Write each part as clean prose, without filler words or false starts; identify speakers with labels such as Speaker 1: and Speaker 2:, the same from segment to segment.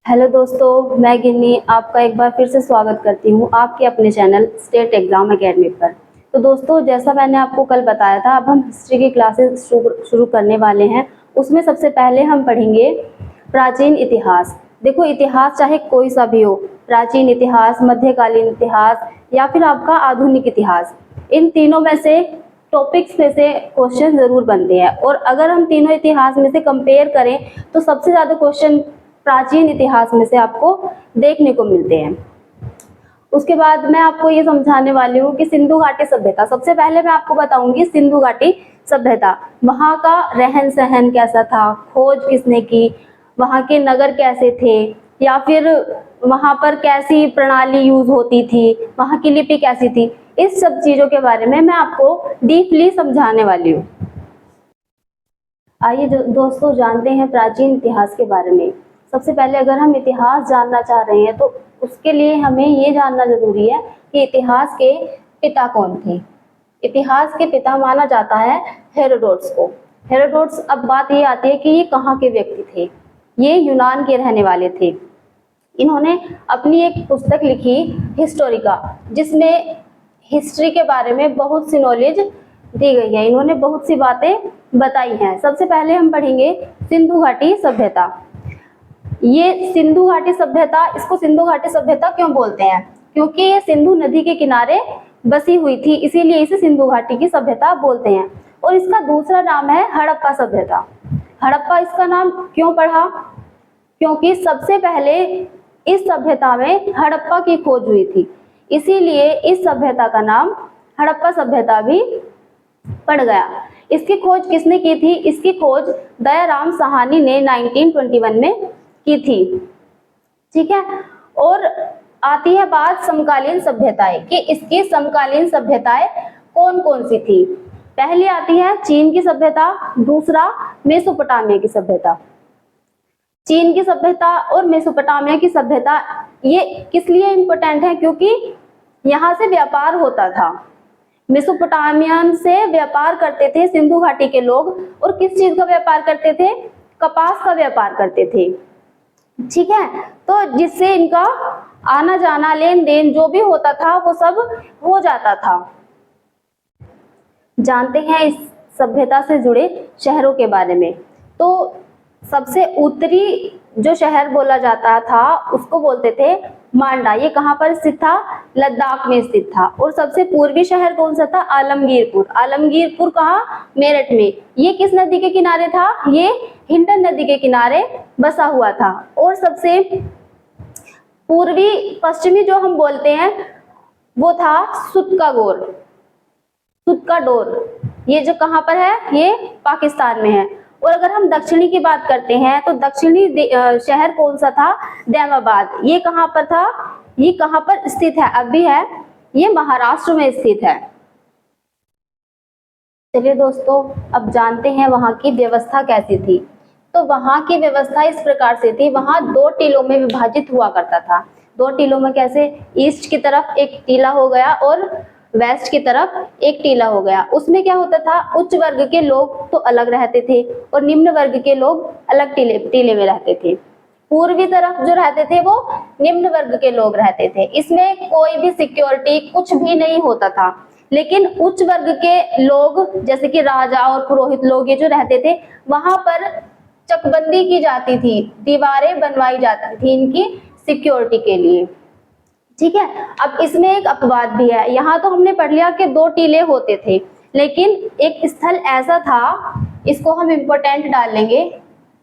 Speaker 1: Hello दोस्तों, मैं गिन्नी आपका एक बार फिर से स्वागत करती हूँ आपके अपने चैनल स्टेट एग्जाम एकेडमी पर। तो दोस्तों, जैसा मैंने आपको कल बताया था, अब हम हिस्ट्री की क्लासेस शुरू करने वाले हैं। उसमें सबसे पहले हम पढ़ेंगे प्राचीन इतिहास। देखो, इतिहास चाहे कोई सा भी हो, प्राचीन इतिहास, मध्यकालीन इतिहास या फिर आपका आधुनिक इतिहास, इन तीनों में से टॉपिक्स में से क्वेश्चन जरूर बनते हैं। और अगर हम तीनों इतिहास में से कंपेयर करें तो सबसे ज्यादा क्वेश्चन प्राचीन इतिहास में से आपको देखने को मिलते हैं। उसके बाद मैं आपको ये समझाने वाली हूँ कि सिंधु घाटी सभ्यता। सबसे पहले मैं आपको बताऊंगी सिंधु घाटी सभ्यता, वहाँ का रहन सहन कैसा था, खोज किसने की, वहाँ के नगर कैसे थे, या फिर वहाँ पर कैसी प्रणाली यूज होती थी, वहाँ की लिपि कैसी थी। इस सब चीजों के बारे में मैं आपको डीपली समझाने वाली हूँ। आइए दोस्तों, जानते हैं प्राचीन इतिहास के बारे में। सबसे पहले अगर हम इतिहास जानना चाह रहे हैं तो उसके लिए हमें ये जानना जरूरी है कि इतिहास के पिता कौन थे। इतिहास के पिता माना जाता है हेरोडोटस को। हेरोडोटस, अब बात ये आती है कि ये कहाँ के व्यक्ति थे। ये यूनान के रहने वाले थे। इन्होंने अपनी एक पुस्तक लिखी हिस्टोरिका, जिसमें हिस्ट्री के बारे में बहुत सी नॉलेज दी गई है। इन्होंने बहुत सी बातें बताई हैं। सबसे पहले हम पढ़ेंगे सिंधु घाटी सभ्यता। ये सिंधु घाटी सभ्यता, इसको सिंधु घाटी सभ्यता क्यों बोलते हैं? क्योंकि ये सिंधु नदी के किनारे बसी हुई थी, इसीलिए इसे सिंधु घाटी की सभ्यता बोलते हैं। और इसका दूसरा नाम है हड़प्पा सभ्यता। हड़प्पा इसका नाम क्यों पड़ा? क्योंकि सबसे पहले इस सभ्यता में हड़प्पा की खोज हुई थी, इसीलिए इस सभ्यता का नाम हड़प्पा सभ्यता भी पड़ गया। इसकी खोज किसने की थी? इसकी खोज दयाराम साहनी ने 1921 में की थी। ठीक है। और आती है बात समकालीन सभ्यताएं कि इसकी समकालीन सभ्यताएं कौन कौन सी थी। पहली आती है चीन की सभ्यता, दूसरा मेसोपोटामिया की सभ्यता। चीन की सभ्यता और मेसोपोटामिया की सभ्यता ये किस लिए इंपॉर्टेंट है? क्योंकि यहाँ से व्यापार होता था। मेसोपोटामियन से व्यापार करते थे सिंधु घाटी के लोग। और किस चीज का व्यापार करते थे? कपास का व्यापार करते थे। ठीक है। तो जिससे इनका आना जाना, लेन देन जो भी होता था वो सब हो जाता था। जानते हैं इस सभ्यता से जुड़े शहरों के बारे में। तो सबसे उत्तरी जो शहर बोला जाता था उसको बोलते थे मांडा। ये कहाँ पर स्थित था? लद्दाख में स्थित था। और सबसे पूर्वी शहर कौन सा था? आलमगीरपुर। आलमगीरपुर कहाँ? मेरठ में। ये किस नदी के किनारे था? ये हिंडन नदी के किनारे बसा हुआ था। और सबसे पूर्वी पश्चिमी जो हम बोलते हैं वो था सुत्कागोर, सुत्काडोर। ये जो कहाँ पर है? ये पाकिस्तान में है। और अगर हम दक्षिणी की बात करते हैं तो दक्षिणी शहर कौन सा था? दैमाबाद। ये कहाँ पर था? ये कहाँ पर स्थित है? अभी है, ये महाराष्ट्र में स्थित है। चलिए दोस्तों, अब जानते हैं वहाँ की व्यवस्था कैसी थी। तो वहाँ की व्यवस्था इस प्रकार से थी, वहाँ 2 टीलों में विभाजित हुआ करता था। 2 टीलों में कैसे? ईस्ट की तरफ एक टीला हो गया और वेस्ट की तरफ एक टीला हो गया। उसमें क्या होता था? उच्च वर्ग के लोग तो अलग रहते थे और निम्न वर्ग के लोग अलग टीले में रहते थे। पूर्वी तरफ जो रहते थे वो निम्न वर्ग के लोग रहते थे। इसमें कोई भी सिक्योरिटी कुछ भी नहीं होता था। लेकिन उच्च वर्ग के लोग जैसे कि राजा और पुरोहित लोग ये जो रहते थे, वहां पर चकबंदी की जाती थी, दीवारें बनवाई जाती थी इनकी सिक्योरिटी के लिए। ठीक है। अब इसमें एक अपवाद भी है। यहाँ तो हमने पढ़ लिया कि 2 टीले होते थे, लेकिन एक स्थल ऐसा था, इसको हम इम्पोर्टेंट डालेंगे।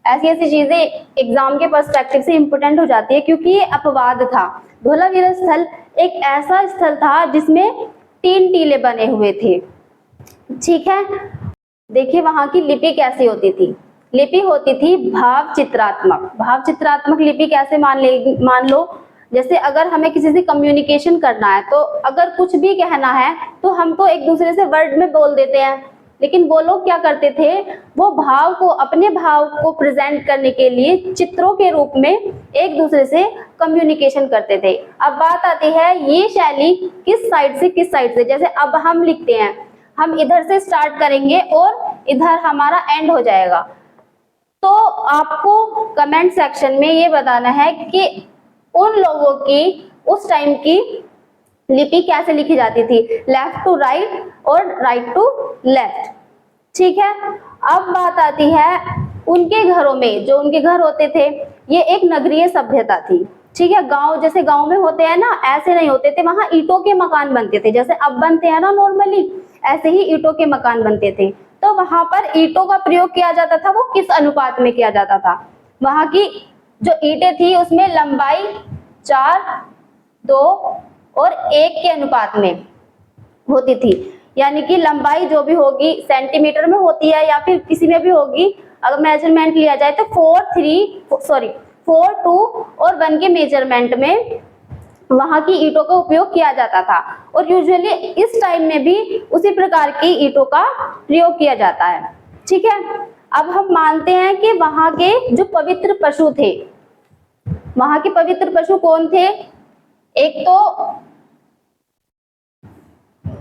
Speaker 1: ऐसी ऐसी चीजें एग्जाम के पर्सपेक्टिव से इम्पोर्टेंट हो जाती है क्योंकि ये अपवाद था। धोलावीरा स्थल एक ऐसा स्थल था जिसमें 3 टीले बने हुए थे। ठीक है। देखिए वहां की लिपि कैसी होती थी। लिपि होती थी भाव चित्रात्मक। भाव चित्रात्मक लिपि कैसे मान लो, जैसे अगर हमें किसी से कम्युनिकेशन करना है तो अगर कुछ भी कहना है तो हम तो एक दूसरे से वर्ड में बोल देते हैं, लेकिन वो लोग क्या करते थे? वो भाव को, अपने भाव को प्रेजेंट करने के लिए चित्रों के रूप में एक दूसरे से कम्युनिकेशन करते थे। अब बात आती है ये शैली किस साइड से किस साइड से। जैसे अब हम लिखते हैं, हम इधर से स्टार्ट करेंगे और इधर हमारा एंड हो जाएगा। तो आपको कमेंट सेक्शन में ये बताना है कि उन लोगों की उस टाइम की लिपि कैसे लिखी जाती थी, लेफ्ट टू राइट और राइट टू लेफ्ट। ठीक है, अब बात आती है उनके घरों में, जो उनके घर होते थे ये एक नगरीय सभ्यता थी। ठीक है, गांव जैसे गांव में होते हैं ना, ऐसे नहीं होते थे, वहां ईंटों के मकान बनते थे, जैसे अब बनते हैं ना नॉर्मली, ऐसे ही ईंटों के मकान बनते थे। तो वहां पर ईंटों का प्रयोग किया जाता था, वो किस अनुपात में किया जाता था, वहां की जो ईंटें थी उसमें लंबाई 4, 2 और 1 के अनुपात में होती थी। यानी कि लंबाई जो भी होगी सेंटीमीटर में होती है या फिर किसी में भी होगी, अगर मेजरमेंट लिया जाए तो 4, 2 और 1 के मेजरमेंट में वहां की ईंटों का उपयोग किया जाता था। और यूजुअली इस टाइम में भी उसी प्रकार की ईंटों का प्रयोग किया जाता है। ठीक है, अब हम मानते हैं कि वहां के जो पवित्र पशु थे, वहां के पवित्र पशु कौन थे, एक तो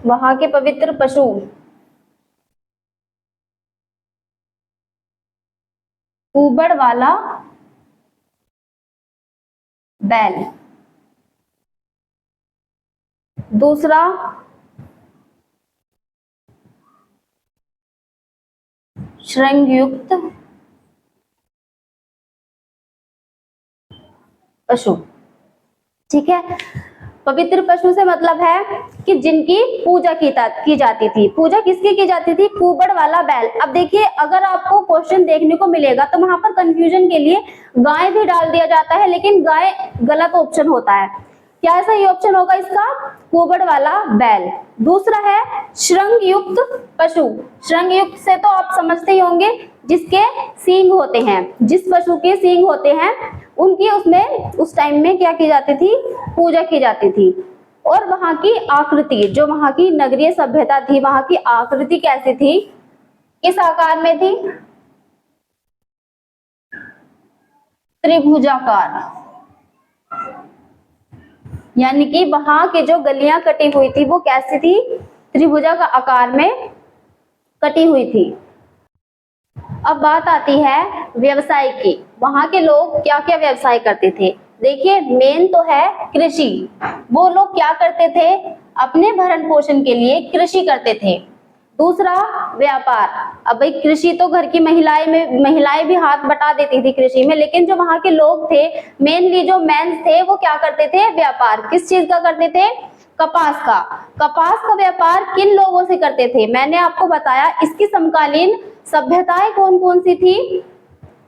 Speaker 1: वहां के पवित्र पशु ऊबड़ वाला बैल, दूसरा श्रृंगयुक्त पशु। ठीक है, पवित्र पशु से मतलब है कि जिनकी पूजा की जाती थी। पूजा किसकी की जाती थी, कुबड़ वाला बैल। अब देखिए, अगर आपको क्वेश्चन देखने को मिलेगा तो वहां पर कंफ्यूजन के लिए गाय भी डाल दिया जाता है, लेकिन गाय गलत ऑप्शन होता है। क्या सही ऑप्शन होगा इसका, कुबड़ वाला बैल। दूसरा है श्रृंग युक्त पशु। श्रृंग युक्त से तो आप समझते ही होंगे, जिसके सींग होते हैं, जिस पशु के सींग होते हैं उनकी उसमें उस टाइम में क्या की जाती थी, पूजा की जाती थी। और वहां की आकृति, जो वहां की नगरीय सभ्यता थी, वहां की आकृति कैसी थी, किस आकार में थी, त्रिभुजाकार। यानी कि वहां के जो गलियां कटी हुई थी वो कैसी थी, त्रिभुजा का आकार में कटी हुई थी। अब बात आती है व्यवसाय की, वहां के लोग क्या क्या व्यवसाय करते थे। देखिए, मेन तो है कृषि। वो लोग क्या करते थे, अपने भरण पोषण के लिए कृषि करते थे। दूसरा व्यापार। अब भाई कृषि तो घर की महिलाएं भी हाथ बटा देती थी कृषि में, लेकिन जो वहां के लोग थे, मेनली जो मेंस थे, वो क्या करते थे, व्यापार। किस चीज का करते थे, कपास का। कपास का व्यापार किन लोगों से करते थे, मैंने आपको बताया। इसकी समकालीन सभ्यताएं कौन कौन सी थी,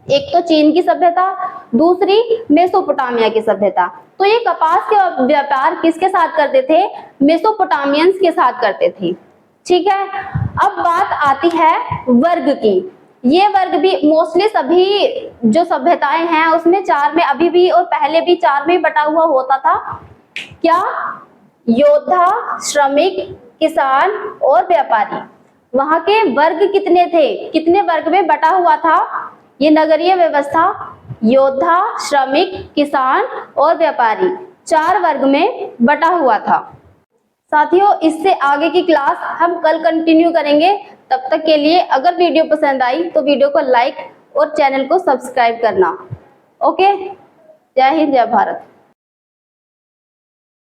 Speaker 1: एक तो चीन की सभ्यता, दूसरी मेसोपोटामिया की सभ्यता। तो ये कपास के व्यापार किसके साथ करते थे, मेसोपोटामियंस के साथ करते थे। ठीक है, अब बात आती है वर्ग की। ये वर्ग भी मोस्टली सभी जो सभ्यताएं हैं उसमें 4 में अभी भी और पहले भी 4 में बटा हुआ होता था। क्या, योद्धा, श्रमिक, किसान और व्यापारी। वहां के वर्ग कितने थे, कितने वर्ग में बटा हुआ था ये नगरीय व्यवस्था, योद्धा, श्रमिक, किसान और व्यापारी, 4 वर्ग में बटा हुआ था। साथियों, इससे आगे की क्लास हम कल कंटिन्यू करेंगे। तब तक के लिए अगर वीडियो पसंद आई तो वीडियो को लाइक और चैनल को सब्सक्राइब करना। ओके, जय हिंद, जय भारत।